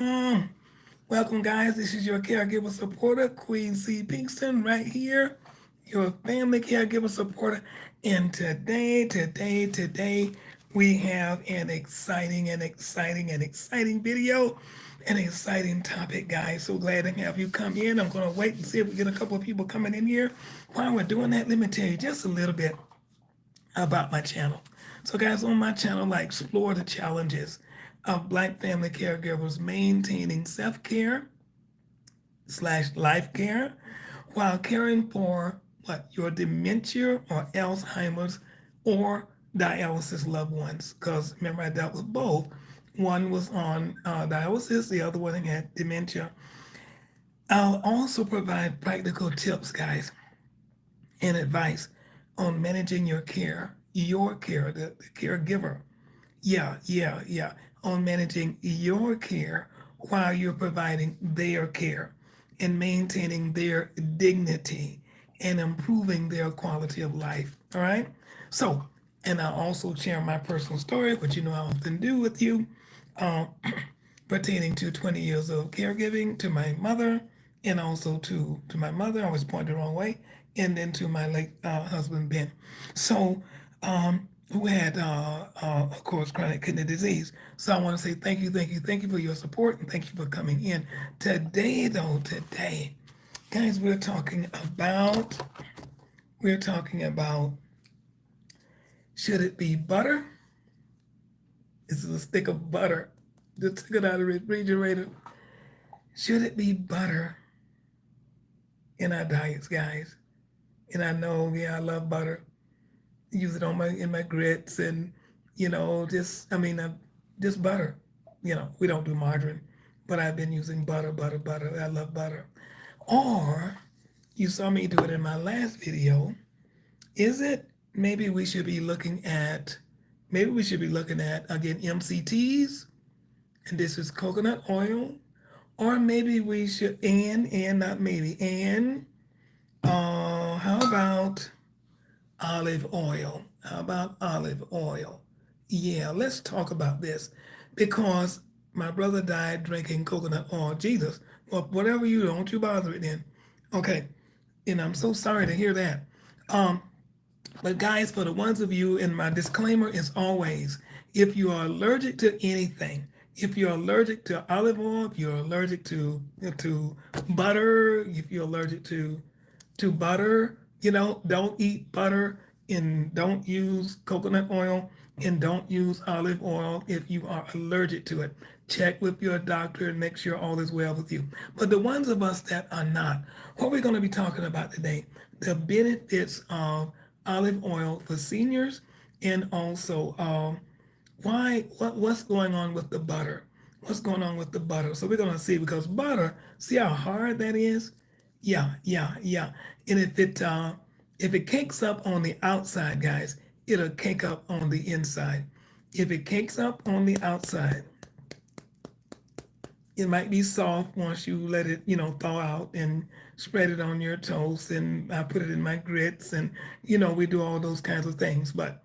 Mm. Welcome, guys. This is your caregiver supporter, Queen C. Pinkston, right here, your family caregiver supporter. And today, we have an exciting video, an exciting topic, guys. So glad to have you come in. I'm going to wait and see if we get a couple of people coming in here. While we're doing that, let me tell you just a little bit about my channel. So, guys, on my channel, I explore the challenges of Black family caregivers maintaining self-care/life care while caring for your dementia or Alzheimer's or dialysis loved ones. Because remember, I dealt with both. One was on dialysis, the other one had dementia. I'll also provide practical tips, guys, and advice on managing your care, the caregiver. Yeah, on managing your care while you're providing their care and maintaining their dignity and improving their quality of life. All right. So, and I also share my personal story, which I often do with you, uh, pertaining to 20 years of caregiving to my mother and also to my mother. I was pointed the wrong way, and then to my late husband, Ben. So, who had, of course, chronic kidney disease. So I want to say thank you for your support and thank you for coming in. Today, guys, we're talking about should it be butter? This is a stick of butter. Just took it out of the refrigerator. Should it be butter in our diets, guys? And I know, yeah, I love butter. Use it on my grits and just butter. We don't do margarine, but I've been using butter. I love butter. Or you saw me do it in my last video. Is it maybe we should be looking at again MCTs, and this is coconut oil, or maybe we should and not maybe and how about olive oil? How about olive oil? Yeah, let's talk about this because my brother died drinking coconut oil. Jesus, well, whatever you don't you bother it then. Okay, and I'm so sorry to hear that. Um, but guys, for the ones of you, and my disclaimer is always, if you are allergic to anything, if you're allergic to olive oil, if you're allergic to butter, if you're allergic to butter, don't eat butter and don't use coconut oil and don't use olive oil if you are allergic to it. Check with your doctor and make sure all is well with you. But the ones of us that are not, what we're going to be talking about today, the benefits of olive oil for seniors and also what's going on with the butter. What's going on with the butter? So we're going to see because butter, see how hard that is? Yeah. And if it cakes up on the outside, guys, it'll cake up on the inside. If it cakes up on the outside, it might be soft once you let it, thaw out and spread it on your toast. And I put it in my grits, and we do all those kinds of things. But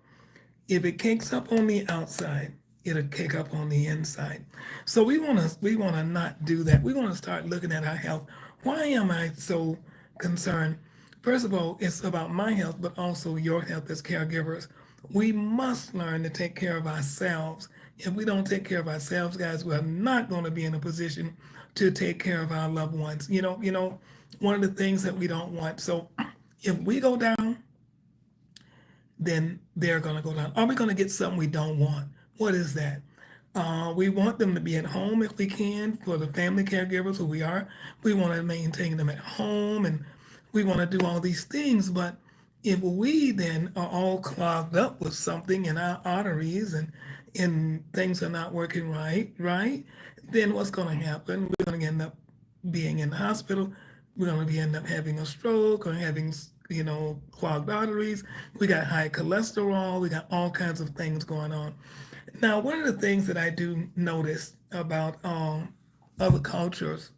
if it cakes up on the outside, it'll cake up on the inside. So we wanna not do that. We want to start looking at our health. Why am I so concerned? First of all, it's about my health, but also your health as caregivers. We must learn to take care of ourselves. If we don't take care of ourselves, guys, we're not going to be in a position to take care of our loved ones. One of the things that we don't want. So if we go down, then they're going to go down. Are we going to get something we don't want? What is that? We want them to be at home if we can for the family caregivers who we are. We want to maintain them at home and we want to do all these things. But if we then are all clogged up with something in our arteries and things are not working right, then what's going to happen? We're going to end up being in the hospital. We're going to be end up having a stroke or having clogged arteries. We got high cholesterol. We got all kinds of things going on. Now, one of the things that I do notice about other cultures,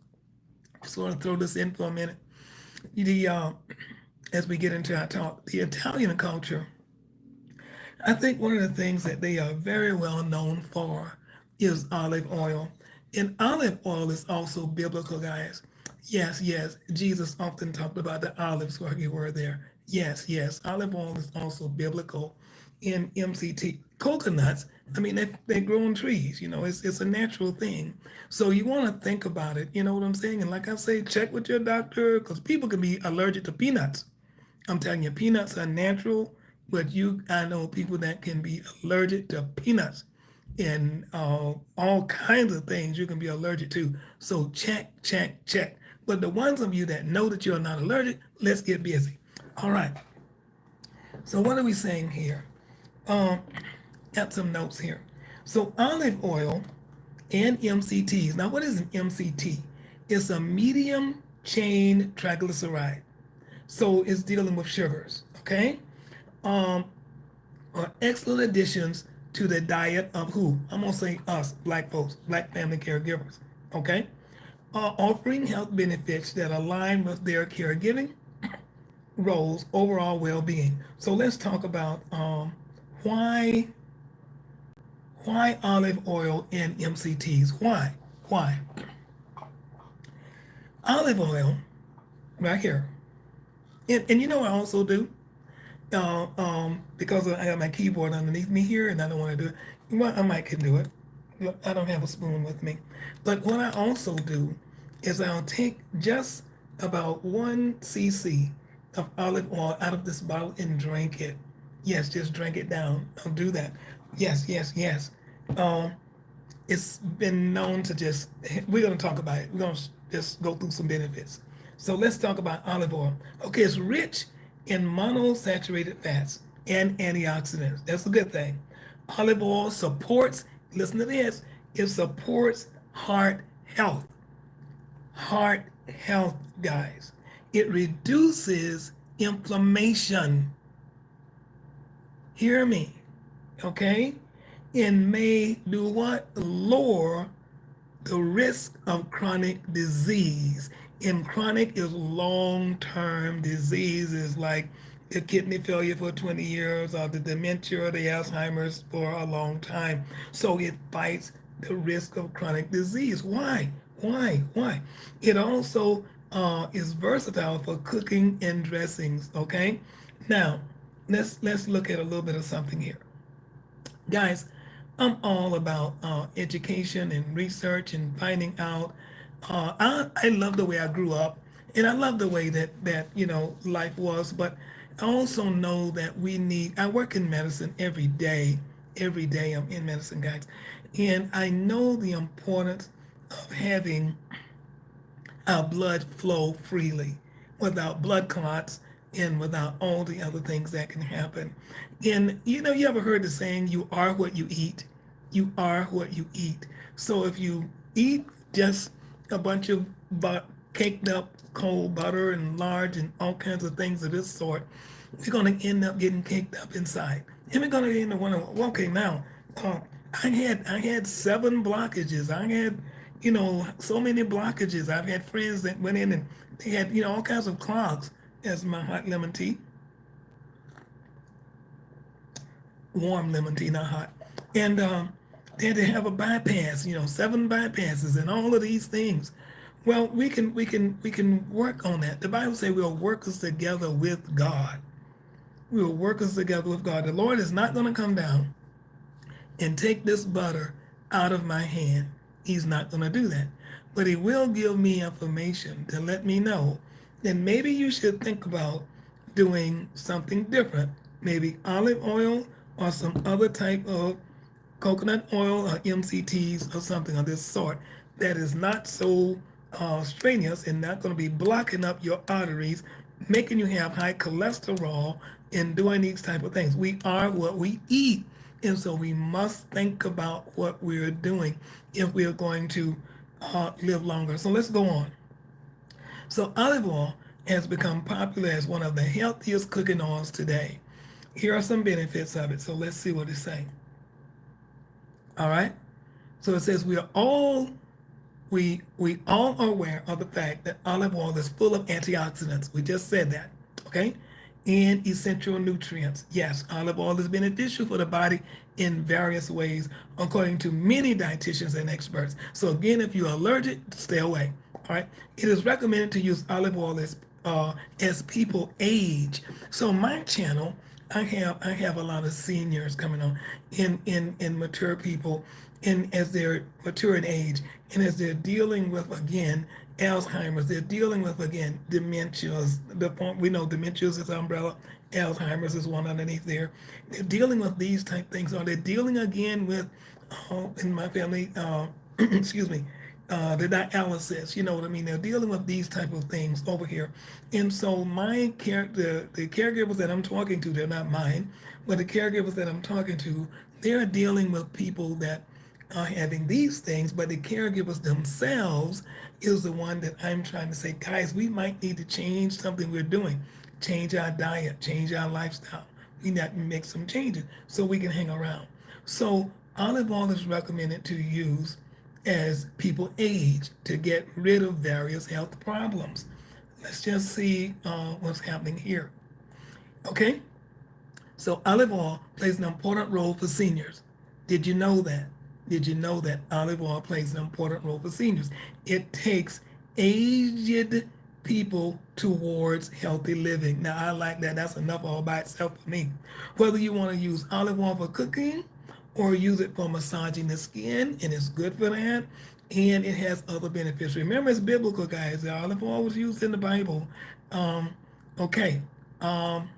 just want to throw this in for a minute. The As we get into our talk, the Italian culture, I think one of the things that they are very well known for is olive oil. And olive oil is also biblical, guys. Yes, yes. Jesus often talked about the olives where you were there. Yes, yes. Olive oil is also biblical in MCT. Coconuts, I mean, they grow on trees. It's a natural thing. So you want to think about it. You know what I'm saying? And like I say, check with your doctor because people can be allergic to peanuts. I'm telling you, peanuts are natural, but I know people that can be allergic to peanuts and all kinds of things you can be allergic to. So check, check, check. But the ones of you that know that you're not allergic, let's get busy. All right. So what are we saying here? Um, got some notes here. So olive oil and MCTs. Now, what is an MCT? It's a medium chain triglyceride. So it's dealing with sugars, okay? Um, are excellent additions to the diet of who? I'm gonna say us, black folks, black family caregivers, okay? Offering health benefits that align with their caregiving roles, overall well-being. So let's talk about why why olive oil and MCTs. Why? Why? Olive oil, right here. And you know what I also do? Because I got my keyboard underneath me here and I don't want to do it. Well, I might can do it. I don't have a spoon with me. But what I also do is I'll take just about 1 cc of olive oil out of this bottle and drink it. Yes, just drink it down. I'll do that. Yes, yes, yes. Um, it's been known to just, we're going to talk about it. We're going to just go through some benefits. So let's talk about olive oil. Okay, it's rich in monosaturated fats and antioxidants. That's a good thing. Olive oil supports, listen to this, it supports heart health. Heart health, guys. It reduces inflammation. Hear me, okay? And may do what? Lower the risk of chronic disease. And chronic is long-term diseases like the kidney failure for 20 years or the dementia or the Alzheimer's for a long time. So it fights the risk of chronic disease. Why? Why? Why? It also is versatile for cooking and dressings. Okay. Now, let's look at a little bit of something here. Guys, I'm all about education and research and finding out. I love the way I grew up, and I love the way that life was. But I also know that we need. I work in medicine every day. Every day I'm in medicine, guys, and I know the importance of having our blood flow freely without blood clots and without all the other things that can happen. And you ever heard the saying, you are what you eat? You are what you eat. So if you eat just a bunch of caked up cold butter and large and all kinds of things of this sort, we're going to end up getting caked up inside. And we're going to end up wondering, well, okay, now, uh, I had 7 blockages. I had so many blockages. I've had friends that went in and they had, all kinds of clogs, as my hot lemon tea, warm lemon tea, not hot. And they had to have a bypass, 7 bypasses and all of these things. Well, we can work on that. The Bible says we'll work us together with God. We will work us together with God. The Lord is not going to come down and take this butter out of my hand. He's not going to do that. But he will give me information to let me know that maybe you should think about doing something different. Maybe olive oil or some other type of coconut oil or MCTs or something of this sort that is not so strenuous and not going to be blocking up your arteries, making you have high cholesterol and doing these type of things. We are what we eat. And so we must think about what we're doing if we're going to live longer. So let's go on. So olive oil has become popular as one of the healthiest cooking oils today. Here are some benefits of it. So let's see what it's saying. All right. So it says we all are aware of the fact that olive oil is full of antioxidants. We just said that. Okay. and essential nutrients. Yes, olive oil is beneficial for the body in various ways, according to many dietitians and experts. So again, if you're allergic, stay away. All right. It is recommended to use olive oil as people age. So my channel, I have a lot of seniors coming on in mature people, and as they're mature in age, and as they're dealing with again Alzheimer's, they're dealing with again dementias. We know dementias is umbrella, Alzheimer's is one underneath there. They're dealing with these type things, or they're dealing again with in my family, excuse me, the dialysis. You know what I mean? They're dealing with these type of things over here, and so the caregivers that I'm talking to, they're not mine, but the caregivers that I'm talking to, they're dealing with people that are having these things, but the caregivers themselves is the one that I'm trying to say, guys, we might need to change something we're doing, change our diet, change our lifestyle. We need to make some changes so we can hang around. So olive oil is recommended to use as people age to get rid of various health problems. Let's just see what's happening here. Okay, so olive oil plays an important role for seniors. Did you know that? Did you know that olive oil plays an important role for seniors? It takes aged people towards healthy living. Now, I like that. That's enough all by itself for me. Whether you want to use olive oil for cooking or use it for massaging the skin, and it's good for that, and it has other benefits. Remember, it's biblical, guys. The olive oil was used in the Bible. Um, okay. Um,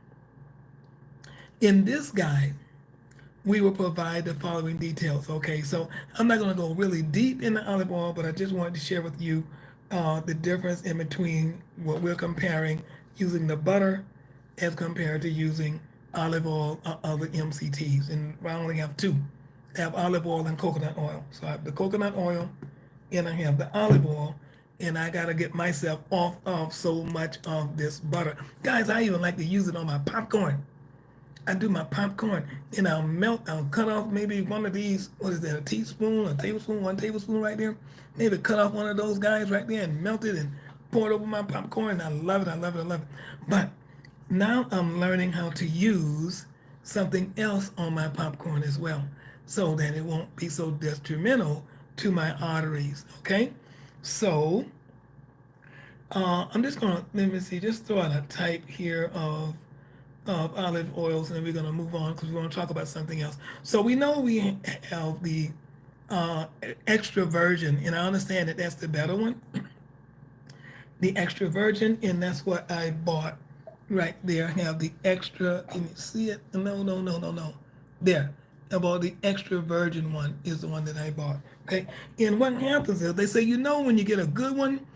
in this guide, we will provide the following details. Okay, so I'm not going to go really deep into olive oil, but I just wanted to share with you the difference in between what we're comparing using the butter as compared to using olive oil or other MCTs. And I only have two. I have olive oil and coconut oil. So I have the coconut oil and I have the olive oil, and I got to get myself off of so much of this butter. Guys, I even like to use it on my popcorn. I do my popcorn and I'll cut off maybe one of these, what is that, a teaspoon, a tablespoon, 1 tablespoon right there. Maybe cut off one of those guys right there and melt it and pour it over my popcorn. I love it, I love it, I love it. But now I'm learning how to use something else on my popcorn as well so that it won't be so detrimental to my arteries, okay? So I'm just gonna, let me see, just throw out a type here of olive oils, and then we're going to move on because we're going to talk about something else. So we know we have the extra virgin, and I understand that that's the better one, the extra virgin, and that's what I bought right there. I have the extra, can you see it? No, no, no, no, no. There. About the extra virgin one is the one that I bought. Okay. And what happens is they say, when you get a good one,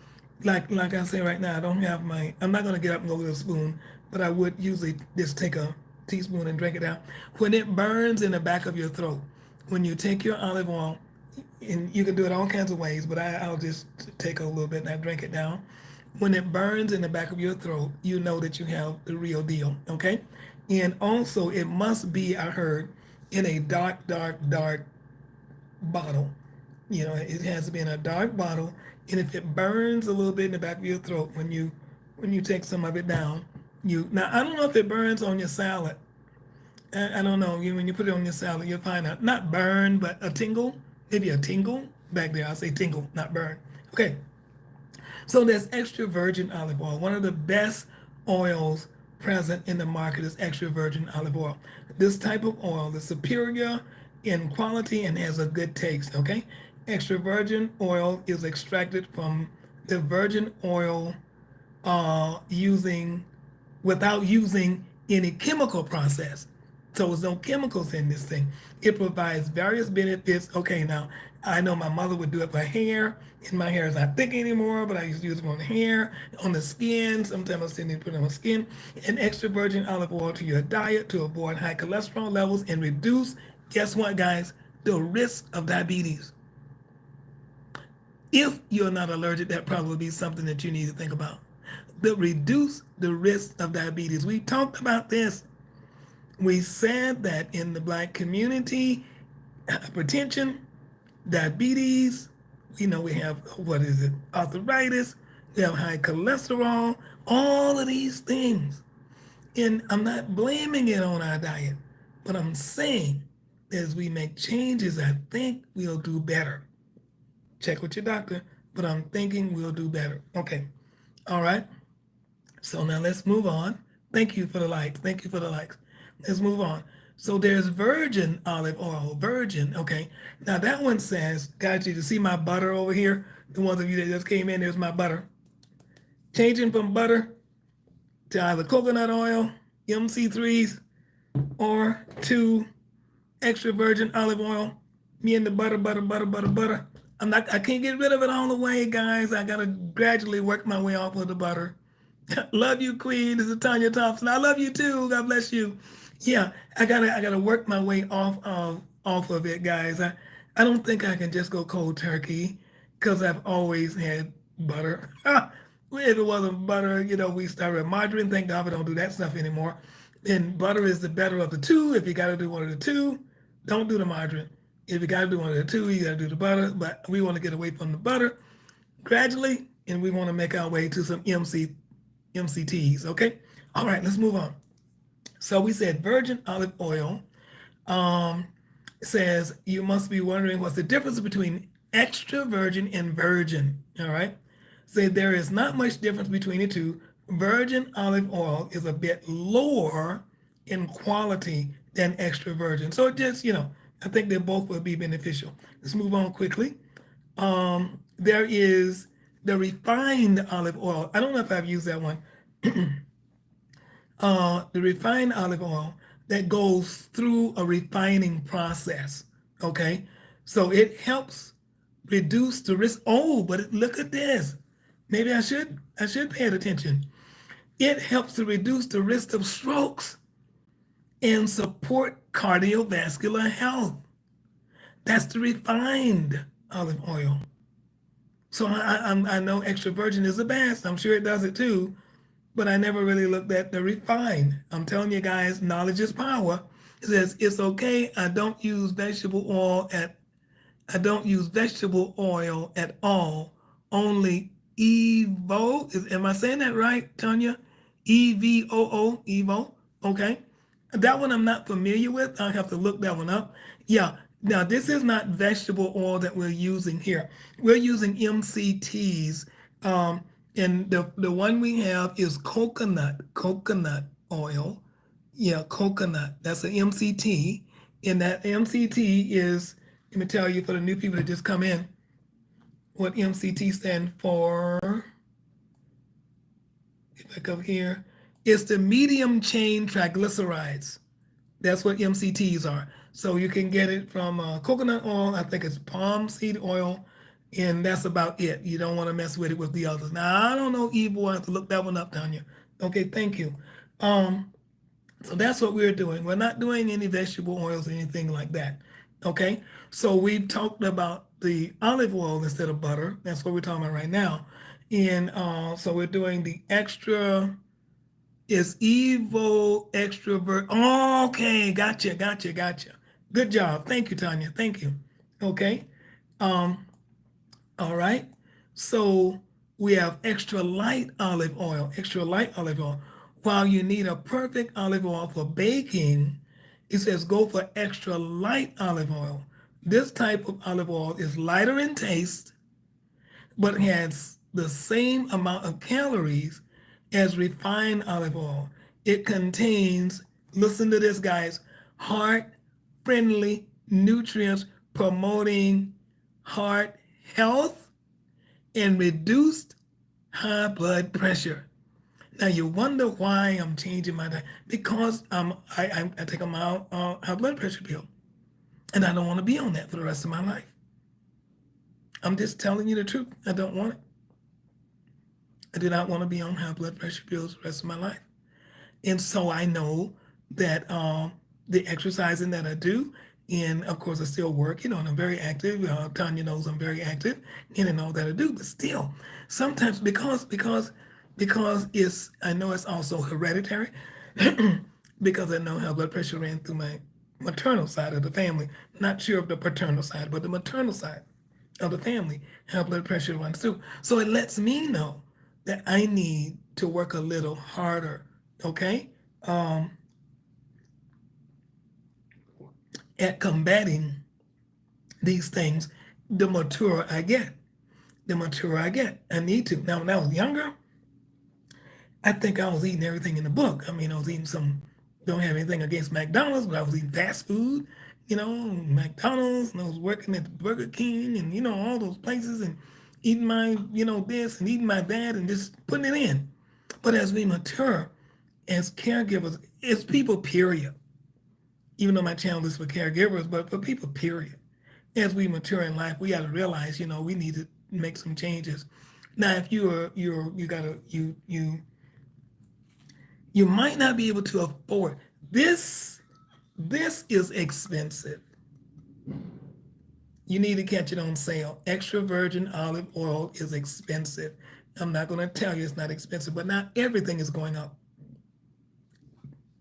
like I say right now, I don't have I'm not gonna get up and go with a spoon, but I would usually just take a teaspoon and drink it out. When it burns in the back of your throat, when you take your olive oil, and you can do it all kinds of ways, but I'll just take a little bit and I drink it down. When it burns in the back of your throat, you know that you have the real deal, okay? And also, it must be, I heard, in a dark, dark, dark bottle. It has to be in a dark bottle, and if it burns a little bit in the back of your throat when you take some of it down, now I don't know if it burns on your salad. I don't know. When you put it on your salad, you'll find out not burn, but a tingle, maybe a tingle back there. I'll say tingle, not burn. Okay. So there's extra virgin olive oil. One of the best oils present in the market is extra virgin olive oil. This type of oil is superior in quality and has a good taste, okay? Extra virgin oil is extracted from the virgin oil using without using any chemical process. So there's no chemicals in this thing. It provides various benefits. Okay, now I know my mother would do it for hair, and my hair is not thick anymore, but I used to use it on the hair, on the skin. Sometimes I still need to put it on my skin. And extra virgin olive oil to your diet to avoid high cholesterol levels and reduce, guess what, guys? The risk of diabetes. If you're not allergic, that probably would be something that you need to think about. Reduce the risk of diabetes. We talked about this. We said that in the Black community, hypertension, diabetes, we have, arthritis, we have high cholesterol, all of these things And I'm not blaming it on our diet, but I'm saying that as we make changes, I think we'll do better. Check with your doctor, but I'm thinking we'll do better. Okay. All right. So now let's move on. Thank you for the likes. Thank you for the likes. Let's move on. So there's virgin olive oil, virgin. Okay. Now that one says, got you to see my butter over here. The ones of you that just came in, there's my butter. Changing from butter to either coconut oil, MC3s, or to extra virgin olive oil. Me and the butter, butter, butter, butter, butter. I can't get rid of it all the way, guys. I gotta gradually work my way off of the butter. Love you, Queen. This is Tanya Thompson. I love you too. God bless you. Yeah, I gotta work my way off of it, guys. I don't think I can just go cold turkey because I've always had butter. If it wasn't butter, we started with margarine. Thank God we don't do that stuff anymore. And butter is the better of the two. If you got to do one of the two, don't do the margarine. If you got to do one of the two, you got to do the butter. But we want to get away from the butter gradually, and we want to make our way to some MCTs. Okay. All right. Let's move on. So we said virgin olive oil. Um, says you must be wondering what's the difference between extra virgin and virgin. All right. Say there is not much difference between the two. Virgin olive oil is a bit lower in quality than extra virgin. So it just, I think they both will be beneficial. Let's move on quickly. There is the refined olive oil. I don't know if I've used that one. The refined olive oil that goes through a refining process. Okay, so it helps reduce the risk. Oh, but look at this. Maybe I should pay attention. It helps to reduce the risk of strokes and support cardiovascular health. That's the refined olive oil. So I know extra virgin is the best. I'm sure it does it too, but I never really looked at the refined. I'm telling you guys, knowledge is power. It says it's okay. I don't use vegetable oil at all. Only Evo. Am I saying that right, Tanya? EVOO, Evo. Okay. That one I'm not familiar with. I'll have to look that one up. Yeah. Now, this is not vegetable oil that we're using here. We're using MCTs. And the one we have is coconut oil. Yeah, coconut. That's an MCT. And that MCT is, let me tell you for the new people that just come in, what MCT stand for. If I go here, it's the medium chain triglycerides. That's what MCTs are. So you can get it from coconut oil. I think it's palm seed oil, and that's about it. You don't want to mess with it with the others. Now I don't know evil. I have to look that one up down here. Okay, thank you. So that's what we're doing. We're not doing any vegetable oils or anything like that. Okay, so we've talked about the olive oil instead of butter. That's what we're talking about right now. And so we're doing the extra is Evo extrovert. Oh, okay, gotcha. Good job. Thank you, Tanya. Thank you. Okay. Um, all right. So we have extra light olive oil, extra light olive oil. While you need a perfect olive oil for baking, it says go for extra light olive oil. This type of olive oil is lighter in taste, but has the same amount of calories as refined olive oil. It contains, listen to this, guys, heart-friendly nutrients promoting heart health and reduced high blood pressure. Now you wonder why I'm changing my diet because I take a mild high blood pressure pill, and I don't want to be on that for the rest of my life. I'm just telling you the truth. I don't want it. I do not want to be on high blood pressure pills the rest of my life. And so I know that the exercising that I do, and of course I still work, and I'm very active. Tanya knows I'm very active in all that I do, but still, sometimes because I know it's also hereditary, because I know high blood pressure ran through my maternal side of the family. Not sure of the paternal side, but the maternal side of the family, high blood pressure runs through. So it lets me know that I need to work a little harder, okay? um, at combating these things, the mature I get. The mature I get. I need to. Now, when I was younger, I think I was eating everything in the book. I mean, I was eating some, don't have anything against McDonald's, but I was eating fast food, McDonald's, and I was working at Burger King and, all those places and eating my, this and eating my that and just putting it in. But as we mature, as caregivers, as people, period, even though my channel is for caregivers, but for people, period, as we mature in life, we got to realize, we need to make some changes. Now, if you might not be able to afford this. This is expensive. You need to catch it on sale. Extra virgin olive oil is expensive. I'm not going to tell you it's not expensive, but not everything is going up.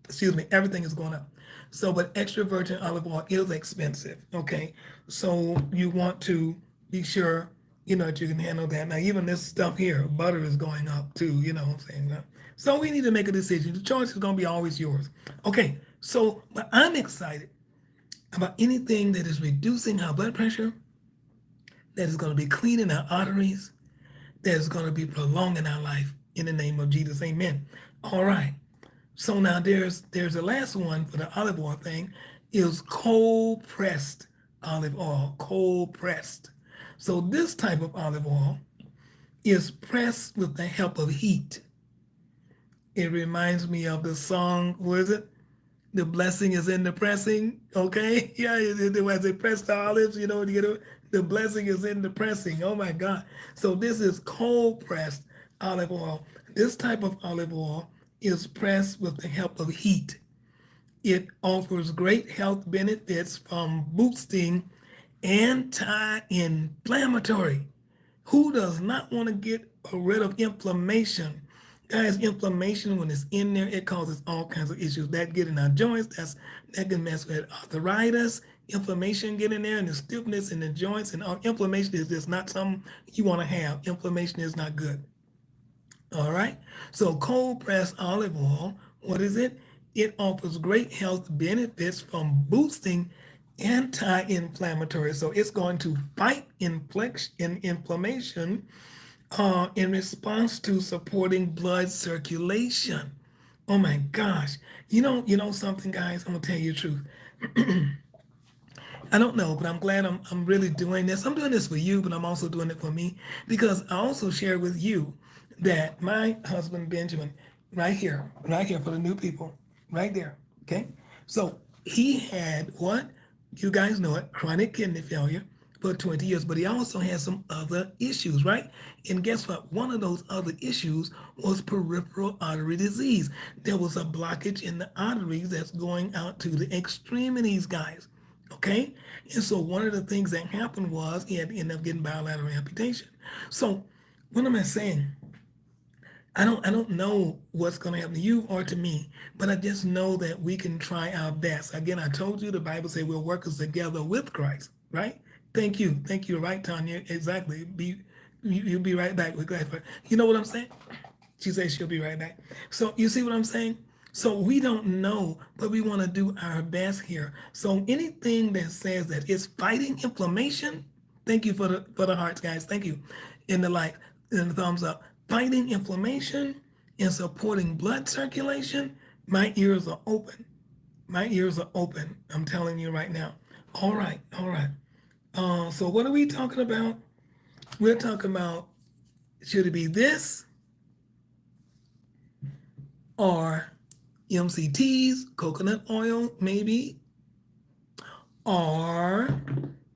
Excuse me, everything is going up. So, but extra virgin olive oil is expensive. Okay, so you want to be sure that you can handle that. Now, even this stuff here, butter is going up too. You know what I'm saying? So we need to make a decision. The choice is going to be always yours. Okay, so but I'm excited about anything that is reducing our blood pressure, that is going to be cleaning our arteries, that is going to be prolonging our life in the name of Jesus. Amen. All right. So now there's the last one for the olive oil thing is cold pressed olive oil, cold pressed. So this type of olive oil is pressed with the help of heat. It reminds me of the song, what is it? The blessing is in the pressing, okay? Yeah, as they press the olives, the blessing is in the pressing. Oh my God. So this is cold pressed olive oil. This type of olive oil is pressed with the help of heat. It offers great health benefits from boosting anti-inflammatory. Who does not want to get rid of inflammation? Guys, inflammation, when it's in there, it causes all kinds of issues. That get in our joints, that can mess with arthritis, inflammation get in there, and the stiffness in the joints, and inflammation is just not something you want to have. Inflammation is not good. All right. So cold pressed olive oil, what is it? It offers great health benefits from boosting anti-inflammatory. So it's going to fight inflammation in response to supporting blood circulation. Oh my gosh. You know something, guys? I'm gonna tell you the truth. I don't know, but I'm glad I'm really doing this. I'm doing this for you, but I'm also doing it for me because I also share with you that my husband Benjamin, right here for the new people, right there. Okay, so he had what you guys know it, chronic kidney failure for 20 years, but he also had some other issues, right? And guess what? One of those other issues was peripheral artery disease. There was a blockage in the arteries that's going out to the extremities, guys. Okay? And so one of the things that happened was he had to end up getting bilateral amputation. So what am I saying? I don't know what's going to happen to you or to me, but I just know that we can try our best. Again, I told you the Bible says we're workers together with Christ, right? Thank you. Thank you. Right, Tanya. Exactly. You'll be right back. We're glad for it. You know what I'm saying? She says she'll be right back. So you see what I'm saying? So we don't know, but we want to do our best here. So anything that says that it's fighting inflammation, thank you for the hearts, guys. Thank you. In the like, in the thumbs up. Fighting inflammation and supporting blood circulation, my ears are open. My ears are open. I'm telling you right now. All right, all right. So what are we talking about? We're talking about should it be this or MCTs, coconut oil, maybe? Or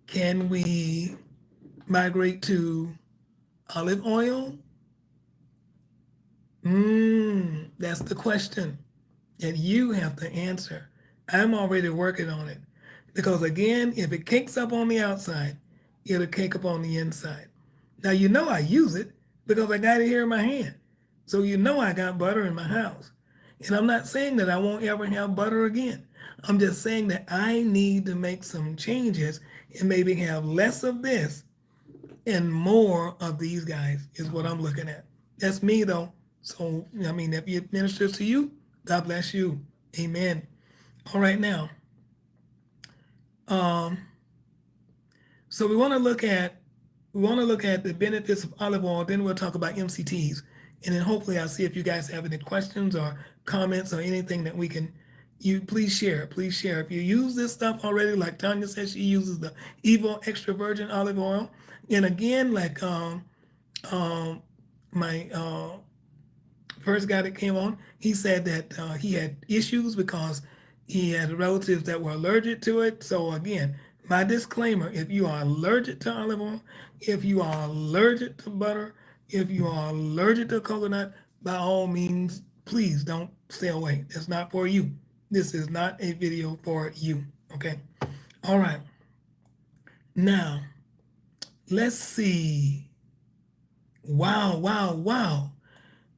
can we migrate to olive oil? That's the question that you have to answer. I'm already working on it. Because again, if it cakes up on the outside, it'll cake up on the inside. Now, I use it because I got it here in my hand. So I got butter in my house. And I'm not saying that I won't ever have butter again. I'm just saying that I need to make some changes and maybe have less of this and more of these guys is what I'm looking at. That's me though. So, I mean, if it ministers to you, God bless you. Amen. All right, now, um, so we want to look at the benefits of olive oil. Then we'll talk about MCTs, and then hopefully I'll see if you guys have any questions or comments or anything that we can. You please share. Please share. If you use this stuff already, like Tanya says, she uses the Evo extra virgin olive oil. And again, like my first guy that came on, he said that he had issues because he had relatives that were allergic to it. So again, my disclaimer, if you are allergic to olive oil, if you are allergic to butter, if you are allergic to coconut, by all means, please don't stay away. It's not for you. This is not a video for you. Okay. All right. Now, let's see. Wow, wow, wow.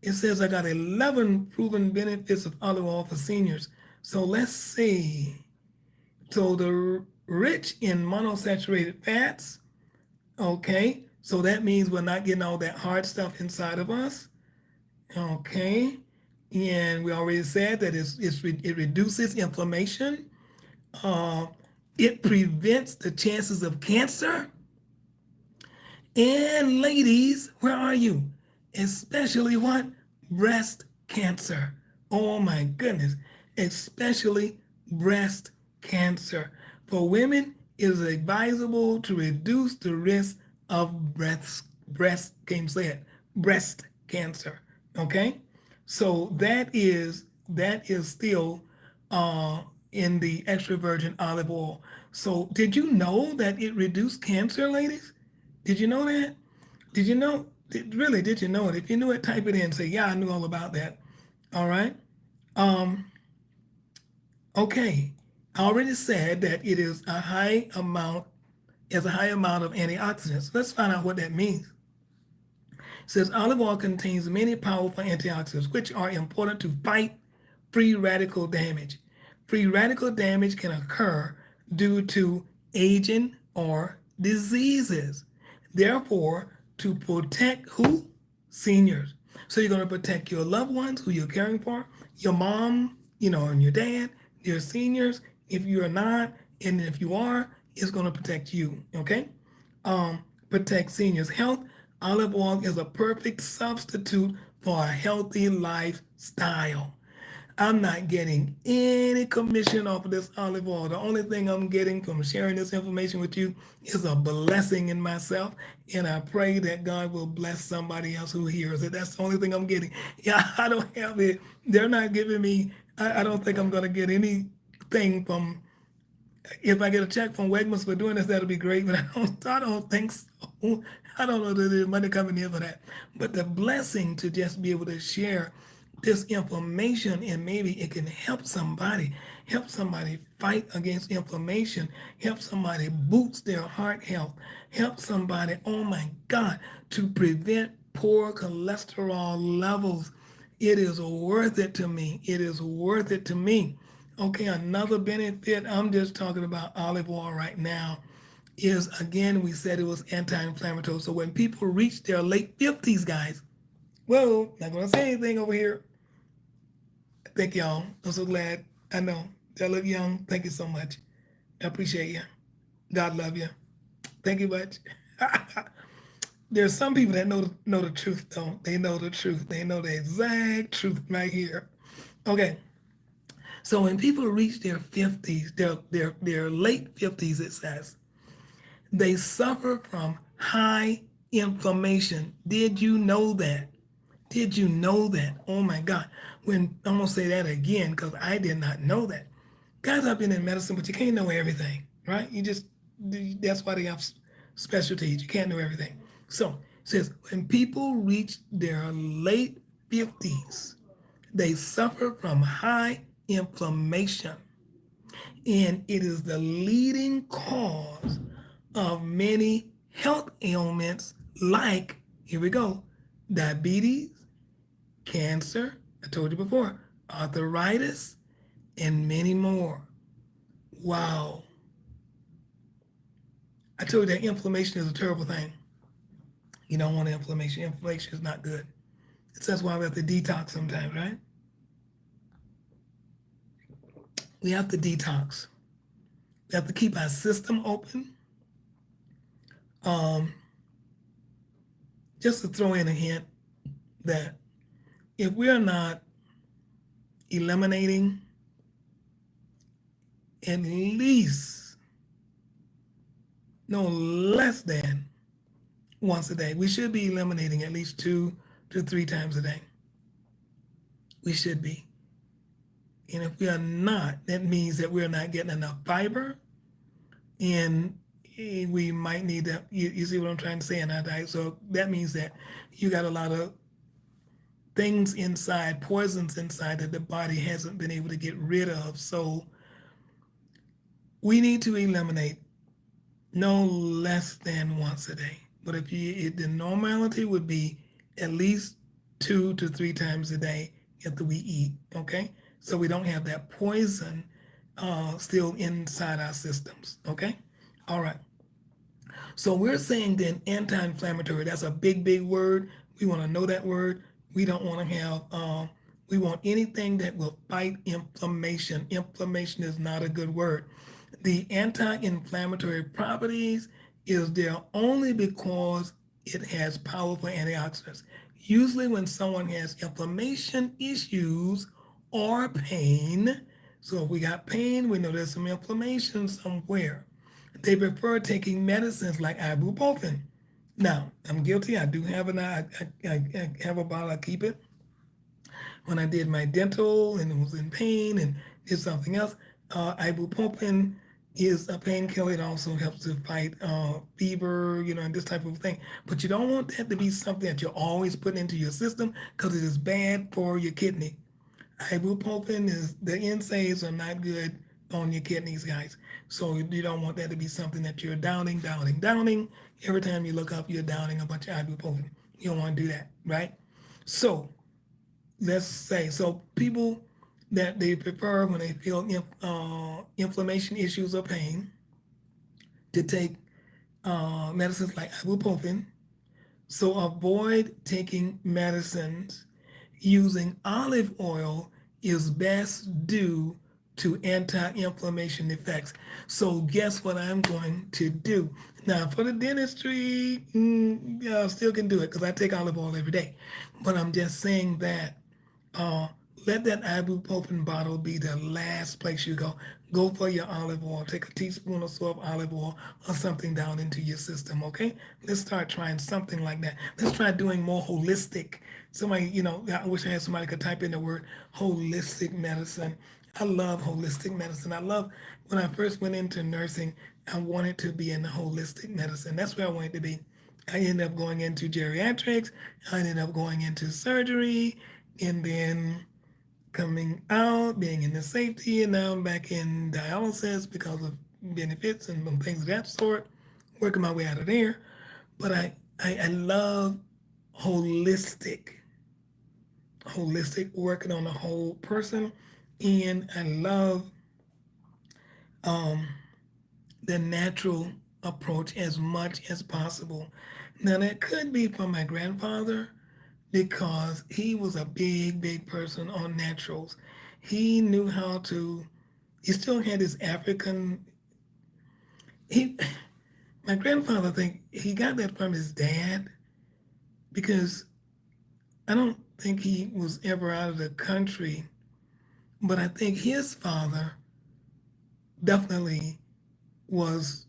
It says I got 11 proven benefits of olive oil for seniors. So let's see. So the rich in monosaturated fats, okay. So that means we're not getting all that hard stuff inside of us, okay. And we already said that it reduces inflammation. Uh, it prevents the chances of cancer. And ladies, where are you? Especially what? Breast cancer. Oh my goodness. Especially breast cancer. For women, it is advisable to reduce the risk of can't say it, breast cancer. Okay? So that is still uh, in the extra virgin olive oil. So did you know that it reduced cancer, ladies? Did you know that? Did you know? Did you know it? If you knew it, type it in. Say, yeah, I knew all about that. All right. Um, okay. I already said that it is a high amount of antioxidants. Let's find out what that means. It says olive oil contains many powerful antioxidants, which are important to fight free radical damage. Free radical damage can occur due to aging or diseases. Therefore, to protect who? Seniors. So you're going to protect your loved ones who you're caring for, your mom, and your dad, your seniors. If you're not, and if you are, it's going to protect you. Okay? Protect seniors' health. Olive oil is a perfect substitute for a healthy lifestyle. I'm not getting any commission off of this olive oil. The only thing I'm getting from sharing this information with you is a blessing in myself. And I pray that God will bless somebody else who hears it. That's the only thing I'm getting. Yeah, I don't have it. They're not giving me, I don't think I'm going to get anything from, if I get a check from Wegmans for doing this, that'll be great. But I don't think so. I don't know that there's money coming in for that. But the blessing to just be able to share this information, and maybe it can help somebody fight against inflammation, help somebody boost their heart health, help somebody, oh my God, to prevent poor cholesterol levels. It is worth it to me. It is worth it to me. Okay, another benefit, I'm just talking about olive oil right now, is again, we said it was anti-inflammatory. So when people reach their late 50s, guys, whoa, not gonna say anything over here. Thank y'all. I'm so glad. I know. I look young. Thank you so much. I appreciate you. God love you. Thank you much. There's some people that know the truth though. They know the truth. They know the exact truth right here. Okay. So when people reach their 50s, their late 50s, it says, they suffer from high inflammation. Did you know that? Did you know that? Oh my God. I'm going to say that again because I did not know that. Guys, I've been in medicine, but you can't know everything, right? That's why they have specialties. You can't know everything. So it says, when people reach their late 50s, they suffer from high inflammation, and it is the leading cause of many health ailments like, here we go, diabetes, cancer, I told you before, arthritis, and many more. Wow. I told you that inflammation is a terrible thing. You don't want inflammation. Inflammation is not good. That's why we have to detox sometimes, right? We have to detox. We have to keep our system open. Um, just to throw in a hint that if we are not eliminating at least no less than once a day, we should be eliminating at least 2 to 3 times a day. We should be. And if we are not, that means that we're not getting enough fiber, and we might need to, you see what I'm trying to say in our diet. So that means that you got a lot of things inside, poisons inside that the body hasn't been able to get rid of. So we need to eliminate no less than once a day. But if the normality would be at least 2 to 3 times a day after we eat, okay? So we don't have that poison still inside our systems, okay? All right. So we're saying then anti-inflammatory. That's a big, big word. We want to know that word. We don't want to have. We want anything that will fight inflammation. Inflammation is not a good word. The anti-inflammatory properties is there only because it has powerful antioxidants. Usually, when someone has inflammation issues or pain, so if we got pain, we know there's some inflammation somewhere. They prefer taking medicines like ibuprofen. Now, I'm guilty. I do have I have a bottle. I keep it. When I did my dental and was in pain and did something else, ibuprofen is a painkiller. It also helps to fight fever, and this type of thing. But you don't want that to be something that you're always putting into your system because it is bad for your kidney. Ibuprofen is the NSAIDs are not good on your kidneys, guys. So you don't want that to be something that you're downing. Every time you look up, you're downing a bunch of ibuprofen. You don't want to do that, right? So let's say people that they prefer when they feel inflammation issues or pain to take medicines like ibuprofen. So avoid taking medicines using olive oil is best due to anti-inflammation effects. So guess what I'm going to do? Now for the dentistry, yeah, I still can do it because I take olive oil every day. But I'm just saying that uh, let that ibuprofen bottle be the last place you go. Go for your olive oil. Take a teaspoon or so of olive oil or something down into your system, okay? Let's start trying something like that. Let's try doing more holistic. Somebody, I wish I had somebody could type in the word holistic medicine. I love holistic medicine. I love when I first went into nursing, I wanted to be in holistic medicine. That's where I wanted to be. I ended up going into geriatrics. I ended up going into surgery and then coming out, being in the safety, and now I'm back in dialysis because of benefits and things of that sort, working my way out of there. But I love holistic, working on the whole person, and I love the natural approach as much as possible. Now that could be from my grandfather because he was a big, big person on naturals. He knew how to. He still had his African. He, my grandfather, I think he got that from his dad because I don't think he was ever out of the country, but I think his father definitely was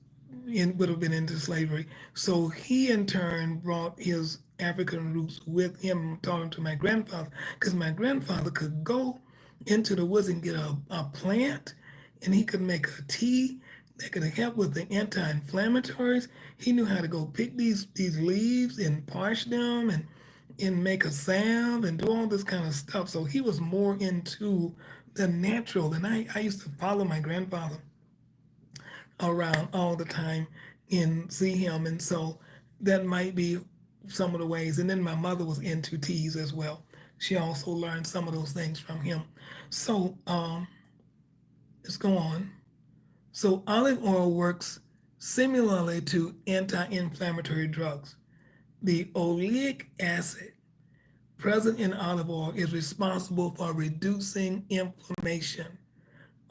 would have been into slavery. So he in turn brought his African roots with him, talking to my grandfather, because my grandfather could go into the woods and get a plant, and he could make a tea that could help with the anti-inflammatories. He knew how to go pick these leaves and parch them and make a salve and do all this kind of stuff. So he was more into the natural, and I used to follow my grandfather around all the time and see him. And so that might be some of the ways. And then my mother was into teas as well. She also learned some of those things from him. So let's go on. So olive oil works similarly to anti-inflammatory drugs. The oleic acid present in olive oil is responsible for reducing inflammation.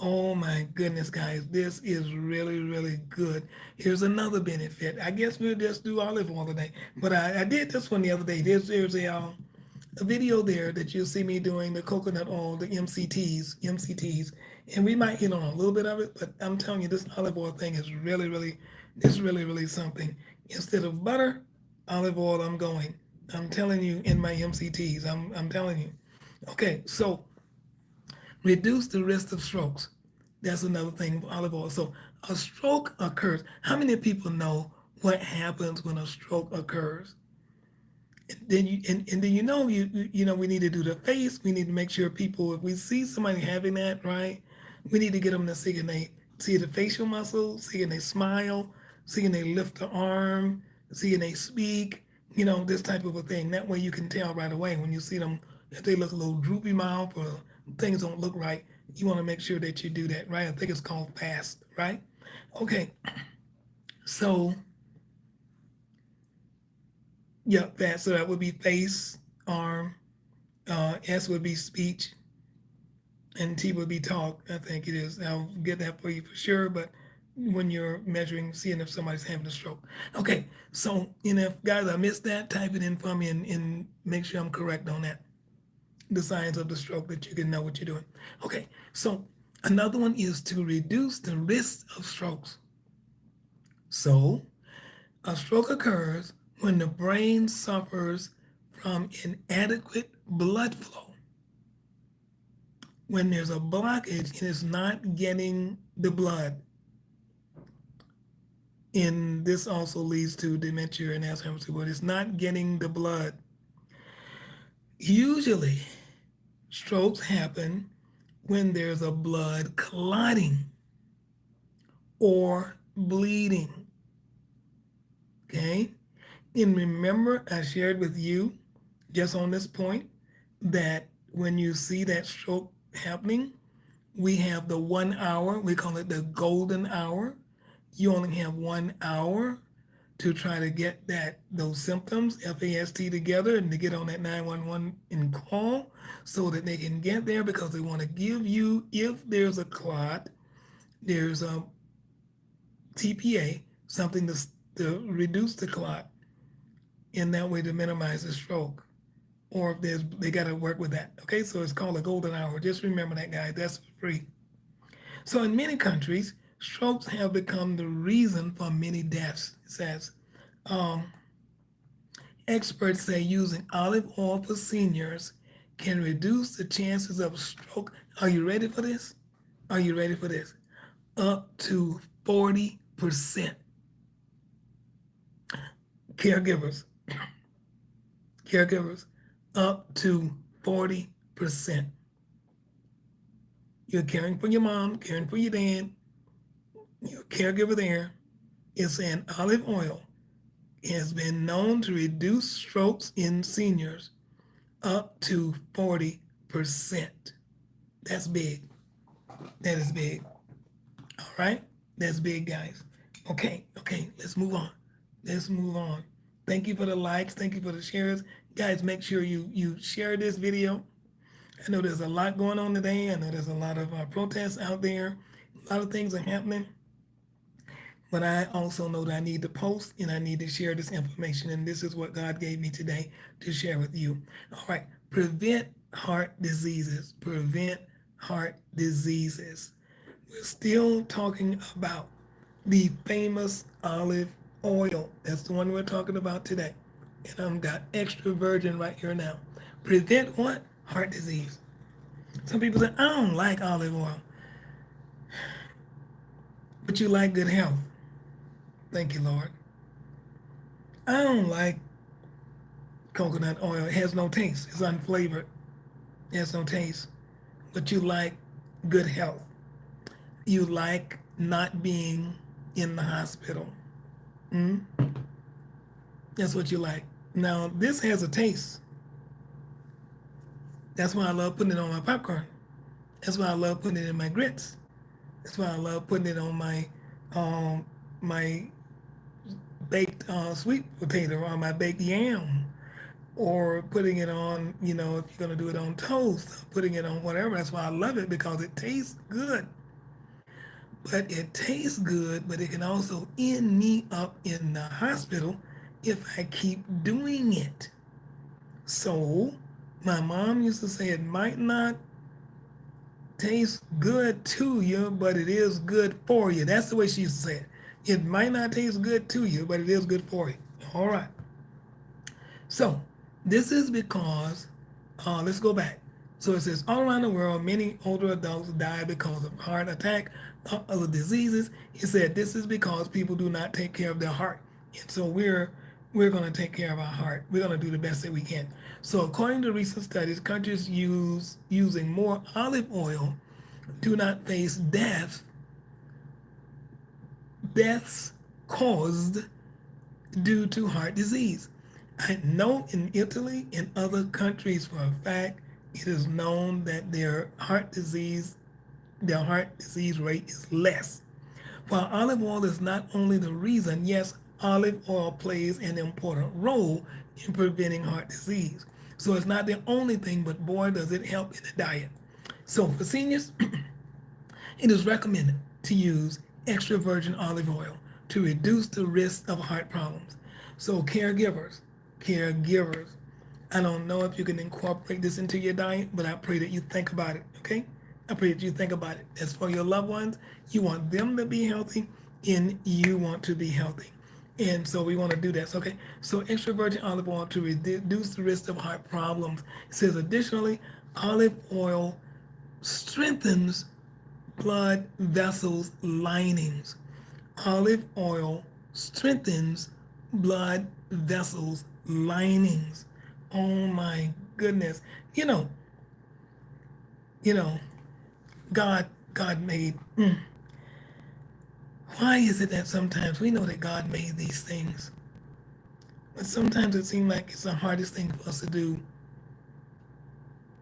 Oh my goodness, guys, this is really, really good. Here's another benefit. I guess we'll just do olive oil today. But I did this one the other day. There's a video there that you'll see me doing the coconut oil, the MCTs, and we might hit on a little bit of it, but I'm telling you, this olive oil thing is really something. Instead of butter, olive oil, I'm going. I'm telling you in my MCTs, I'm telling you. Okay, so reduce the risk of strokes. That's another thing with olive oil. So a stroke occurs. How many people know what happens when a stroke occurs? And then we need to do the face. We need to make sure people, if we see somebody having that, right, we need to get them to see, and they see the facial muscles, see and they smile, see and they lift the arm, see and they speak, this type of a thing. That way you can tell right away when you see them, if they look a little droopy mouth or things don't look right. You want to make sure that you do that, right? I think it's called fast, right? Okay, so yeah, fast. So that would be face, arm, S would be speech, and T would be talk. I think it is. I'll get that for you for sure. But when you're measuring, seeing if somebody's having a stroke. Okay, so if guys I missed that, type it in for me and make sure I'm correct on that. The signs of the stroke that you can know what you're doing. Okay, so another one is to reduce the risk of strokes. So a stroke occurs when the brain suffers from inadequate blood flow. When there's a blockage and it's not getting the blood. And this also leads to dementia and Alzheimer's, but it's not getting the blood. Usually, strokes happen when there's a blood clotting or bleeding. Okay? And remember, I shared with you just on this point that when you see that stroke happening, we have the 1 hour, we call it the golden hour. You only have 1 hour to try to get those symptoms, FAST, together and to get on that 911 and call so that they can get there, because they want to give you, if there's a clot, there's a TPA, something to reduce the clot, in that way to minimize the stroke. Or if they got to work with that. Okay, so it's called a golden hour. Just remember that, guys. That's free. So in many countries, strokes have become the reason for many deaths. It says experts say using olive oil for seniors can reduce the chances of stroke. Are you ready for this? Are you ready for this? Up to 40%. Caregivers, caregivers, up to 40%. You're caring for your mom, caring for your dad, your caregiver there. It's an olive oil. It has been known to reduce strokes in seniors up to 40%. That's big. That is big. All right? That's big, guys. Okay, let's move on. Let's move on. Thank you for the likes. Thank you for the shares. Guys, make sure you share this video. I know there's a lot going on today. I know there's a lot of protests out there. A lot of things are happening. But I also know that I need to post and I need to share this information. And this is what God gave me today to share with you. All right. Prevent heart diseases. Prevent heart diseases. We're still talking about the famous olive oil. That's the one we're talking about today. And I've got extra virgin right here now. Prevent what? Heart disease. Some people say, I don't like olive oil. But you like good health. Thank you, Lord. I don't like coconut oil. It has no taste. It's unflavored. It has no taste. But you like good health. You like not being in the hospital. That's what you like. Now, this has a taste. That's why I love putting it on my popcorn. That's why I love putting it in my grits. That's why I love putting it on my baked sweet potato or my baked yam, or putting it on, if you're going to do it on toast, putting it on whatever. That's why I love it, because it tastes good. but it tastes good, but it can also end me up in the hospital if I keep doing it. So my mom used to say it might not taste good to you, but it is good for you. That's the way she used to say it. It might not taste good to you, but it is good for you. All right. So this is because, let's go back. So it says all around the world, many older adults die because of heart attack, other diseases. He said this is because people do not take care of their heart, and so we're going to take care of our heart. We're going to do the best that we can. So according to recent studies, countries using more olive oil do not face deaths caused due to heart disease. I know in Italy and other countries for a fact it is known that their heart disease rate is less. While olive oil is not only the reason, yes, olive oil plays an important role in preventing heart disease. So it's not the only thing, but boy, does it help in the diet. So for seniors, it is recommended to use extra virgin olive oil to reduce the risk of heart problems. So caregivers, I don't know if you can incorporate this into your diet, but I pray that you think about it, okay? I pray that you think about it. As for your loved ones, you want them to be healthy and you want to be healthy. And so we want to do that. Okay. So extra virgin olive oil to reduce the risk of heart problems. It says additionally, olive oil strengthens blood vessels linings. Olive oil strengthens blood vessels linings. Oh my goodness. You know, you know, God made why is it that sometimes we know that God made these things, but sometimes it seems like it's the hardest thing for us to do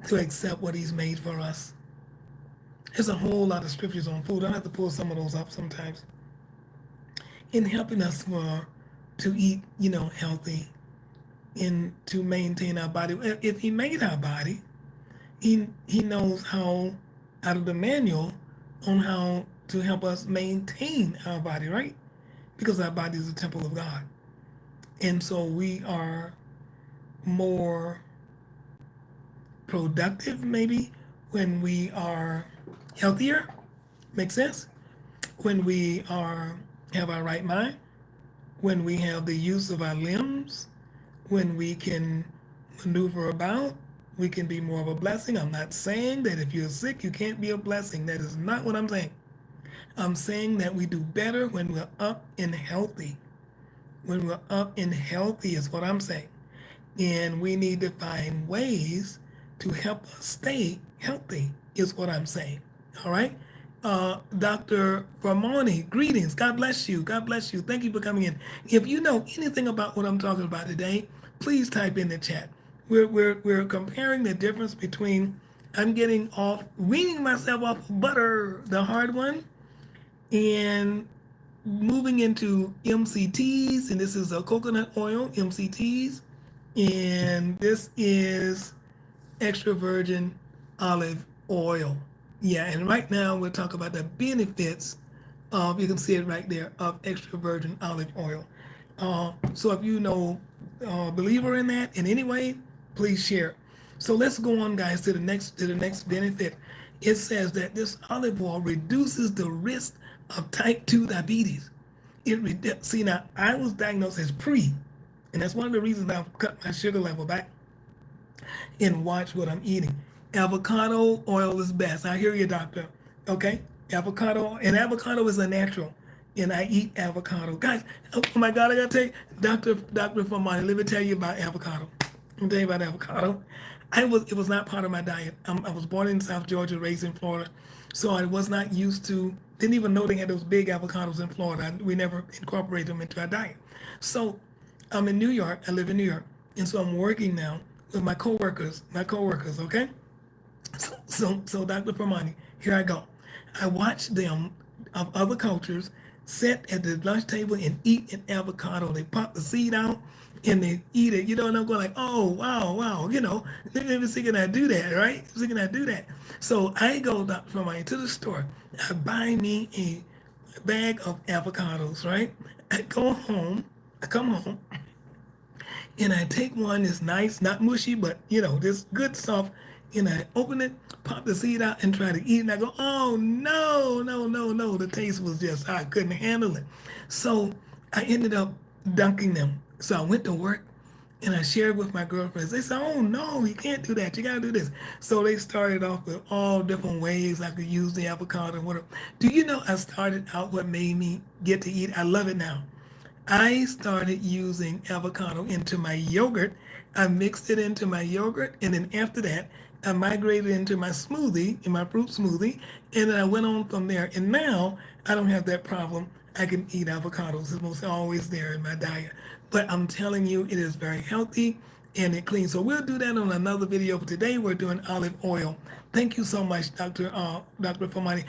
to accept what He's made for us? There's a whole lot of scriptures on food. I have to pull some of those up sometimes in helping us to eat, healthy and to maintain our body. If He made our body, He knows how out of the manual on how to help us maintain our body, right? Because our body is a temple of God. And so we are more productive maybe when we are healthier. Makes sense? When we have our right mind, when we have the use of our limbs, when we can maneuver about, we can be more of a blessing. I'm not saying that if you're sick, you can't be a blessing. That is not what I'm saying. I'm saying that we do better when we're up and healthy. When we're up and healthy is what I'm saying. And we need to find ways to help us stay healthy is what I'm saying. All right. Dr. Vermoni, greetings. God bless you. God bless you. Thank you for coming in. If you know anything about what I'm talking about today, please type in the chat. We're comparing the difference between I'm getting off, weaning myself off of butter, the hard one, and moving into MCTs, and this is a coconut oil, MCTs, and this is extra virgin olive oil. Yeah, and right now we'll talk about the benefits of, you can see it right there, of extra virgin olive oil. So if you know a believer in that in any way, please share. So let's go on, guys, to the next benefit. It says that this olive oil reduces the risk of type 2 diabetes. See, now I was diagnosed as pre, and that's one of the reasons I've cut my sugar level back and watch what I'm eating. Avocado oil is best. I hear you, doctor. Okay, avocado is a natural, and I eat avocado. Guys, oh my God, I gotta tell you, Doctor Famani, let me tell you about avocado. Let me tell you about avocado. It was not part of my diet. I was born in South Georgia, raised in Florida, so I was not used to. Didn't even know they had those big avocados in Florida. We never incorporated them into our diet. So I'm in New York. I live in New York, and so I'm working now with my coworkers. Okay. So Dr. Permani, here I go. I watch them of other cultures sit at the lunch table and eat an avocado. They pop the seed out and they eat it. And I'm going like, oh, wow. Let me see, can I do that, right? See, can I do that? So I go, Dr. Permani, to the store. I buy me bag of avocados, right? I go home, I come home, and I take one that's nice, not mushy, but just good soft, and I open it, pop the seed out, and try to eat it. And I go, oh no, no, no, no! The taste was just I couldn't handle it. So I ended up dunking them. So I went to work, and I shared with my girlfriends. They said, "Oh no, you can't do that. You gotta do this." So they started off with all different ways I could use the avocado. Whatever. Do you know I started out what made me get to eat? I love it now. I started using avocado into my yogurt. I mixed it into my yogurt, and then after that, I migrated into my smoothie, in my fruit smoothie, and then I went on from there. And now I don't have that problem. I can eat avocados. It's almost always there in my diet. But I'm telling you, it is very healthy and it cleans. So we'll do that on another video. But today we're doing olive oil. Thank you so much, Dr. Famani.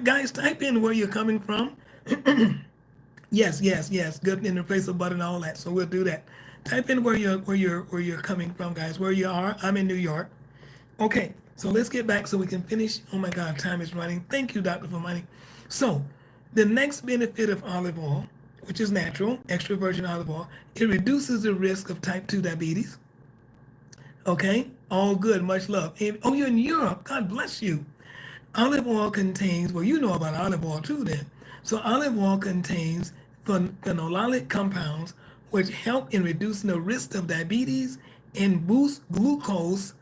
Guys, type in where you're coming from. Yes, yes, yes. Good in the place of butter and all that. So we'll do that. Type in where you're coming from, guys. Where you are. I'm in New York. Okay, so let's get back so we can finish. Oh my God, time is running. Thank you, Dr. Famani. So the next benefit of olive oil, which is natural, extra virgin olive oil, it reduces the risk of type 2 diabetes. Okay, all good, much love. Oh, you're in Europe. God bless you. Olive oil contains, well, you know about olive oil too then. So olive oil contains phenolalic compounds which help in reducing the risk of diabetes and boost glucose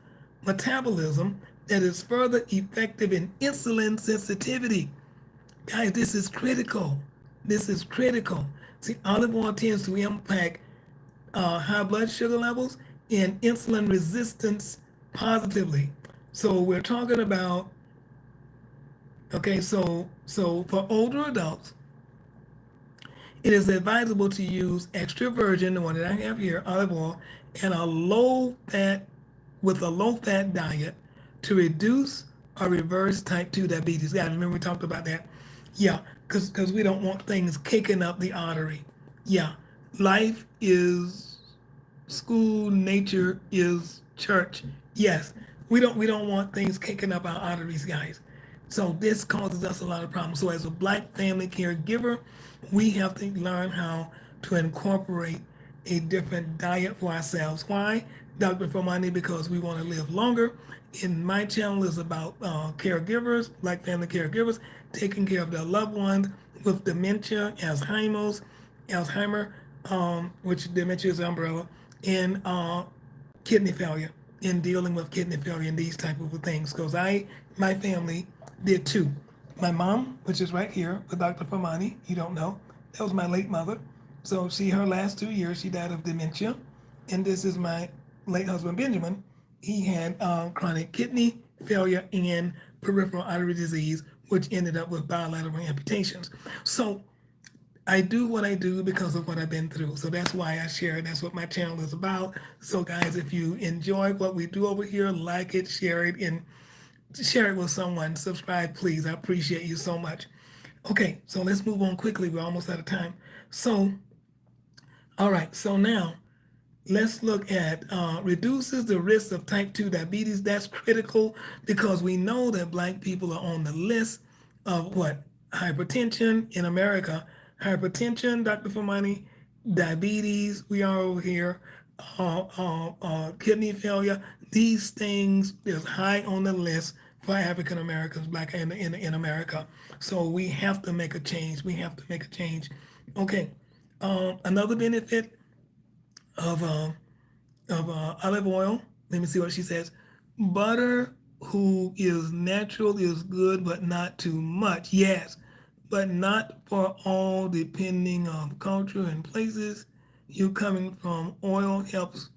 metabolism that is further effective in insulin sensitivity. Guys, this is critical. This is critical. See, olive oil tends to impact high blood sugar levels and insulin resistance positively. So we're talking about, okay, so for older adults, it is advisable to use extra virgin, the one that I have here, olive oil, and a low fat with a low fat diet to reduce or reverse type 2 diabetes. Guys, remember we talked about that? Yeah, because we don't want things kicking up the artery. Yeah, life is school, nature is church. Yes, we don't want things kicking up our arteries, guys. So this causes us a lot of problems. So as a black family caregiver, we have to learn how to incorporate a different diet for ourselves. Why, Dr. Formani? Because we want to live longer. And my channel is about caregivers, black family caregivers, taking care of their loved ones with dementia, Alzheimer, which dementia is umbrella, and kidney failure, in dealing with kidney failure and these type of things. Because my family did too. My mom, which is right here with Dr. Famani, you don't know, that was my late mother. So her last 2 years, she died of dementia. And this is my late husband, Benjamin. He had chronic kidney failure and peripheral artery disease, which ended up with bilateral amputations. So I do what I do because of what I've been through. So that's why I share it. That's what my channel is about. So guys, if you enjoy what we do over here, like it, share it, and share it with someone. Subscribe, please. I appreciate you so much. Okay, so let's move on quickly. We're almost out of time. So, all right. So now let's look at reduces the risk of type 2 diabetes. That's critical because we know that black people are on the list of what? Hypertension in America. Hypertension, Dr. Famani, diabetes, we are over here, kidney failure. These things is high on the list for African Americans, black in America. So we have to make a change. We have to make a change. Okay. Another benefit of olive oil. Let me see what she says. Butter, who is natural, is good, but not too much. Yes, but not for all, depending on culture and places. You coming from, oil helps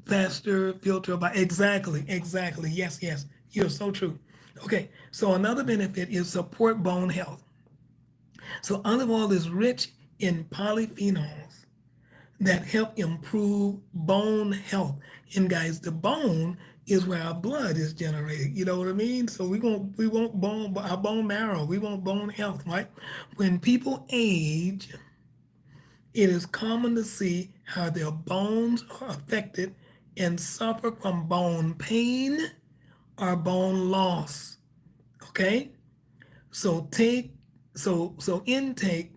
faster filter by. Exactly, exactly. Yes, yes. You're so true. Okay, so another benefit is support bone health. So olive oil is rich in polyphenols that help improve bone health. And guys, the bone is where our blood is generated. You know what I mean? So we want bone, our bone marrow. We want bone health, right? When people age, it is common to see how their bones are affected and suffer from bone pain or bone loss. Okay? So take So intake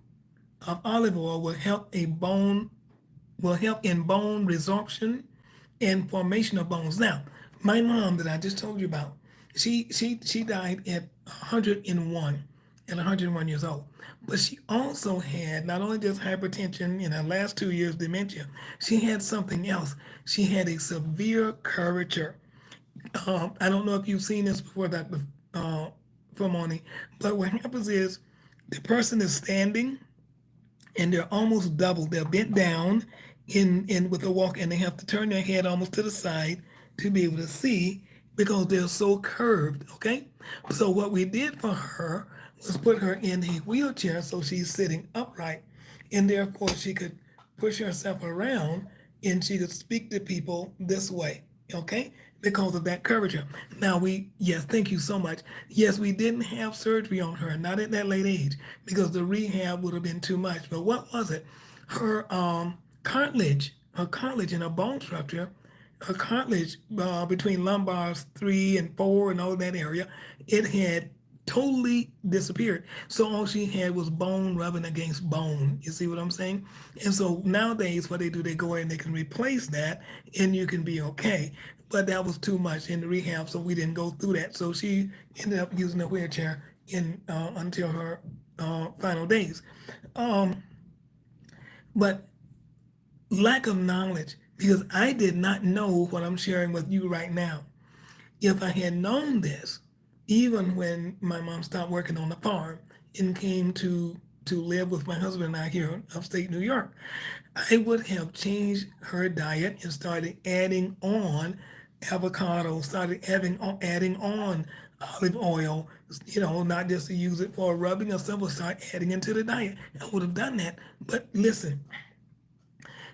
of olive oil will help in bone resorption and formation of bones. Now, my mom that I just told you about, she died at 101 and 101 years old. But she also had not only just hypertension in her last 2 years dementia, she had something else. She had a severe curvature. I don't know if you've seen this before, Dr. Uh, Formoni, but what happens is the person is standing and they're almost double. They're bent down in with a walk, and they have to turn their head almost to the side to be able to see because they're so curved. Okay, so what we did for her was put her in a wheelchair so she's sitting upright, and therefore she could push herself around and she could speak to people this way. Okay, because of that curvature. Now yes, thank you so much. Yes, we didn't have surgery on her, not at that late age, because the rehab would have been too much. But what was it? Her her cartilage in her bone structure, her cartilage between lumbars 3 and 4 and all that area, it had totally disappeared. So all she had was bone rubbing against bone. You see what I'm saying? And so nowadays, what they do, they go in and they can replace that, and you can be okay. But that was too much in the rehab, so we didn't go through that. So she ended up using a wheelchair in until her final days. Um, but lack of knowledge, because I did not know what I'm sharing with you right now. If I had known this, even when my mom stopped working on the farm and came to live with my husband and I here in upstate New York, I would have changed her diet and started adding on avocado, started adding on olive oil, not just to use it for rubbing or something, start adding into the diet. I would have done that. But listen,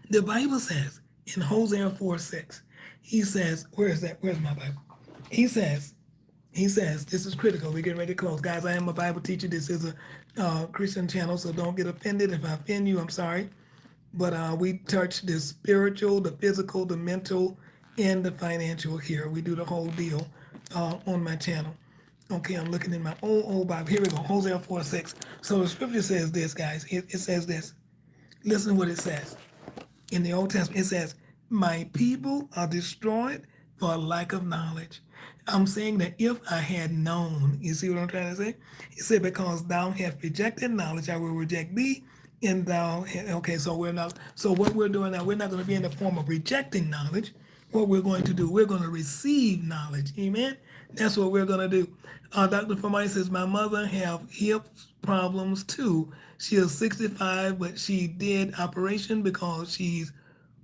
the Bible says in Hosea 4:6, he says, where is that? Where's my Bible? He says, this is critical. We're getting ready to close. Guys, I am a Bible teacher. This is a Christian channel, so don't get offended. If I offend you, I'm sorry. But we touch the spiritual, the physical, the mental, and the financial here. We do the whole deal on my channel. Okay, I'm looking in my old Bible. Here we go, Hosea 4:6. So the scripture says this, guys. It says this. Listen to what it says. In the Old Testament, it says, my people are destroyed for lack of knowledge. I'm saying that if I had known, you see what I'm trying to say? He said, because thou hast rejected knowledge, I will reject thee. And okay, so so what we're doing now, we're not going to be in the form of rejecting knowledge. What we're going to do, we're going to receive knowledge. Amen? That's what we're going to do. Dr. Formani says, my mother have hip problems too. She is 65, but she did operation because she's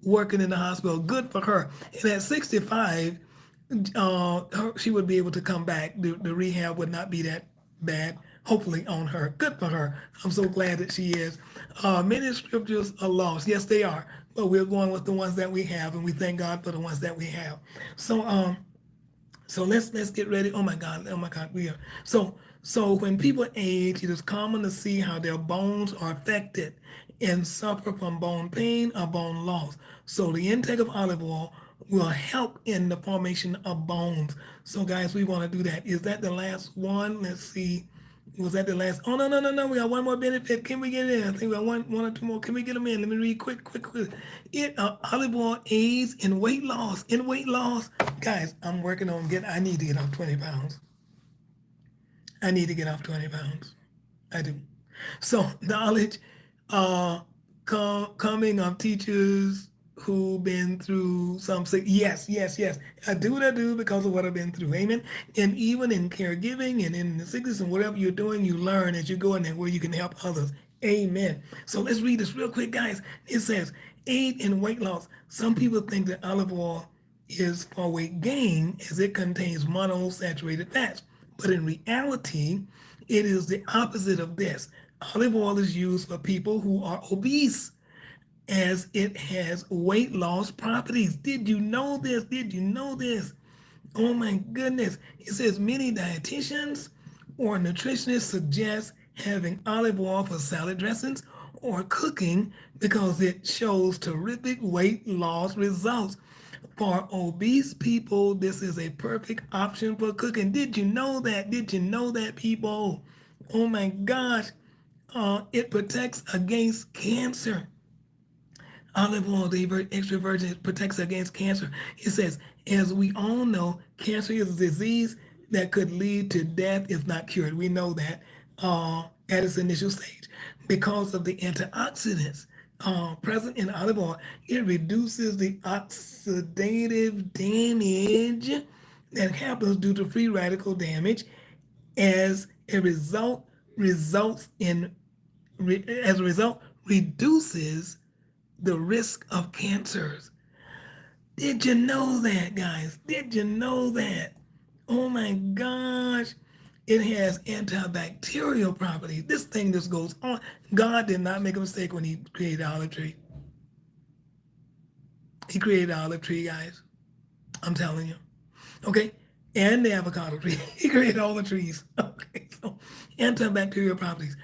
working in the hospital. Good for her. And at 65, she would be able to come back. The rehab would not be that bad, hopefully, on her. Good for her. I'm so glad that she is. Many scriptures are lost. Yes, they are. But we're going with the ones that we have, and we thank God for the ones that we have. So let's get ready. Oh my God, we are so when people age, it is common to see how their bones are affected and suffer from bone pain or bone loss. So the intake of olive oil will help in the formation of bones. So guys, we want to do that. Is that the last one? Let's see. Was that the last? Oh no! We got one more benefit. Can we get it in? I think we got one or two more. Can we get them in? Let me read quick. It olive oil aids in weight loss. Guys, I'm working on getting. I need to get off 20 pounds. I need to get off 20 pounds. I do. So knowledge, coming of teachers who been through some sick. Yes. I do what I do because of what I've been through. Amen. And even in caregiving and in the sickness and whatever you're doing, you learn as you go in there where you can help others. Amen. So let's read this real quick, guys. It says, aid in weight loss. Some people think that olive oil is for weight gain as it contains monounsaturated fats. But in reality, it is the opposite of this. Olive oil is used for people who are obese as it has weight loss properties. Did you know this? Oh my goodness. It says many dietitians or nutritionists suggest having olive oil for salad dressings or cooking because it shows terrific weight loss results. For obese people, this is a perfect option for cooking. Did you know that? People? Oh my gosh. It protects against cancer. Olive oil, the extra virgin, protects against cancer. It says, as we all know, cancer is a disease that could lead to death if not cured. We know that at its initial stage. Because of the antioxidants present in olive oil, it reduces the oxidative damage that happens due to free radical damage. As a result, results in as a result reduces the risk of cancers. Did you know that, guys? Did you know that? Oh my gosh. It has antibacterial properties. This thing just goes on. God did not make a mistake when he created the olive tree. He created the olive tree, guys. I'm telling you. Okay? And the avocado tree. He created all the trees. Okay, so antibacterial properties.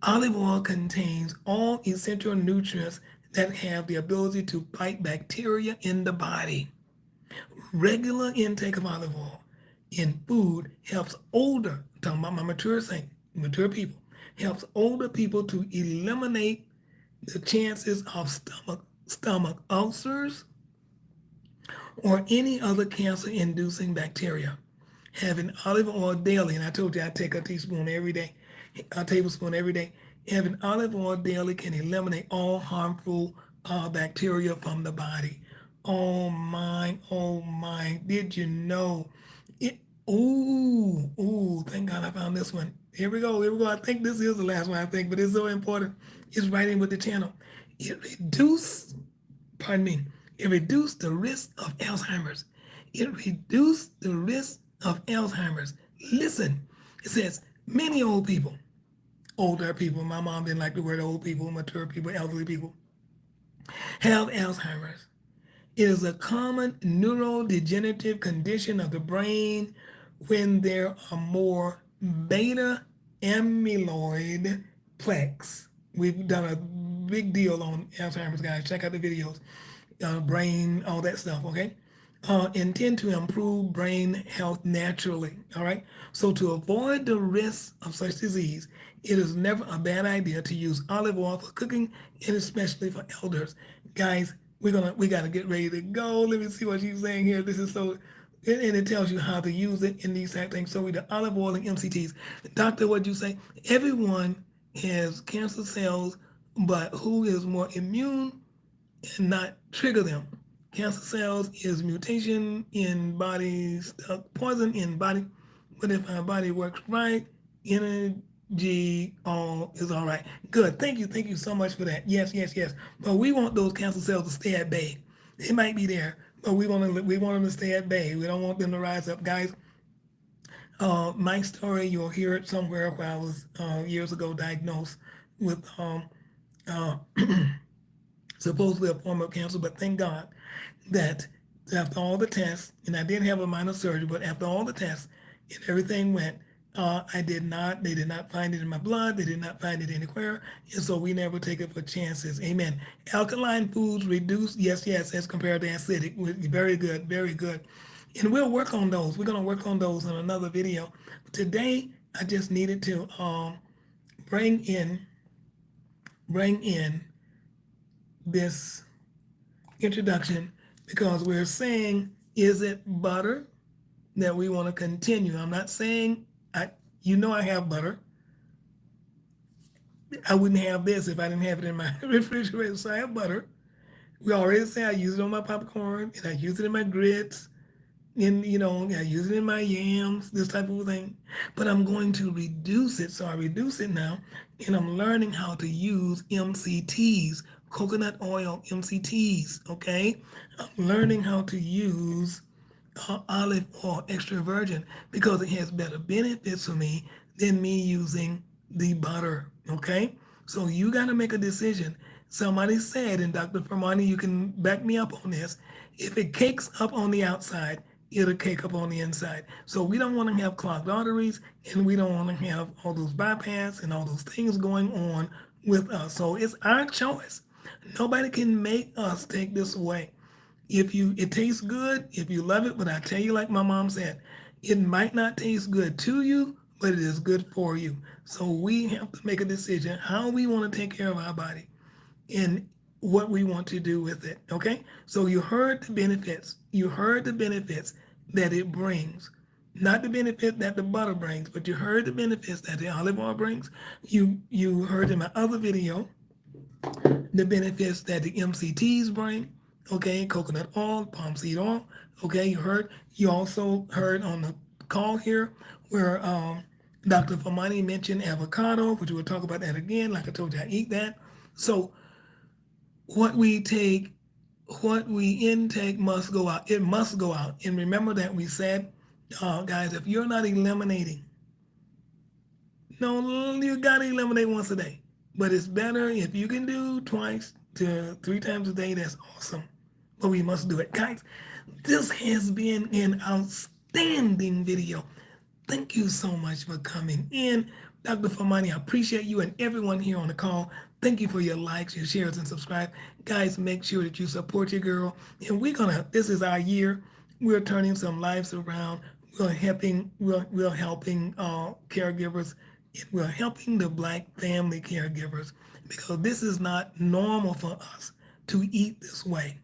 Olive oil contains all essential nutrients that have the ability to fight bacteria in the body. Regular intake of olive oil in food helps older, I'm talking about my mature people, helps older people to eliminate the chances of stomach ulcers or any other cancer-inducing bacteria. Having olive oil daily, and I told you I take a teaspoon every day, a tablespoon every day. Having olive oil daily can eliminate all harmful bacteria from the body. Oh my, did you know it? Ooh, thank God I found this one. Here we go. I think this is the last one, I think, but it's so important. It's right in with the channel. It reduces, pardon me, it reduced the risk of Alzheimer's. It reduced the risk of Alzheimer's. Listen, it says many old people, older people, my mom didn't like the word old people, mature people, elderly people, have Alzheimer's. It is a common neurodegenerative condition of the brain when there are more beta amyloid plaques. We've done a big deal on Alzheimer's, guys. Check out the videos, brain, all that stuff, okay? Intend to improve brain health naturally, all right? So to avoid the risk of such disease, it is never a bad idea to use olive oil for cooking and especially for elders. Guys, we gotta get ready to go. Let me see what she's saying here. This is so, and it tells you how to use it in these type of things. So we do olive oil and MCTs. Doctor, what'd you say? Everyone has cancer cells, but who is more immune and not trigger them? Cancer cells is mutation in body, poison in body. But if our body works right, energy all is all right. Good. Thank you so much for that. Yes. But we want those cancer cells to stay at bay. They might be there, but we want them to stay at bay. We don't want them to rise up, guys. My story, you'll hear it somewhere where I was years ago diagnosed with uh, supposedly a form of cancer, but thank God that after all the tests, and I did have a minor surgery, but after all the tests and everything went, they did not find it in my blood. They did not find it anywhere. And so we never take it for chances. Amen. Alkaline foods reduce, yes, as compared to acidic. Very good, very good. And we'll work on those. We're going to work on those in another video. Today, I just needed to bring in this introduction because we're saying, is it butter that we want to continue? I'm not saying, I have butter. I wouldn't have this if I didn't have it in my refrigerator. So I have butter. We already say I use it on my popcorn and I use it in my grits. And I use it in my yams, this type of thing. But I'm going to reduce it. So I reduce it now. And I'm learning how to use MCTs, coconut oil MCTs, okay? I'm learning how to use olive oil extra virgin because it has better benefits for me than me using the butter, okay? So you got to make a decision. Somebody said, and Dr. Fermani, you can back me up on this, if it cakes up on the outside, it'll cake up on the inside. So we don't want to have clogged arteries, and we don't want to have all those bypass and all those things going on with us. So it's our choice. Nobody can make us take this away. It tastes good if you love it, but I tell you, like my mom said, it might not taste good to you, but it is good for you. So we have to make a decision how we want to take care of our body and what we want to do with it. Okay? So you heard the benefits. You heard the benefits that it brings. Not the benefit that the butter brings, but you heard the benefits that the olive oil brings. You heard in my other video the benefits that the MCTs bring. Okay, coconut oil, palm seed oil. Okay, you also heard on the call here where Dr. Famani mentioned avocado, which we'll talk about that again. Like I told you, I eat that. So what we take, what we intake must go out. It must go out. And remember that we said, guys, if you're not eliminating, no, you gotta eliminate once a day. But it's better if you can do twice to 3 times a day. That's awesome. But we must do it, guys. This has been an outstanding video. Thank you so much for coming in. Dr. Famani, I appreciate you and everyone here on the call. Thank you for your likes, your shares, and subscribe. Guys, make sure that you support your girl. And this is our year. We're turning some lives around. We're helping caregivers. We're helping the Black family caregivers because this is not normal for us to eat this way.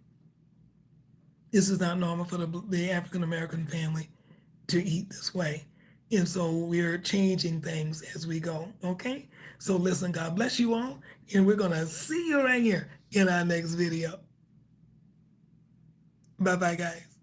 This is not normal for the African American family to eat this way. And so we're changing things as we go. Okay? So listen, God bless you all. And we're going to see you right here in our next video. Bye bye, guys.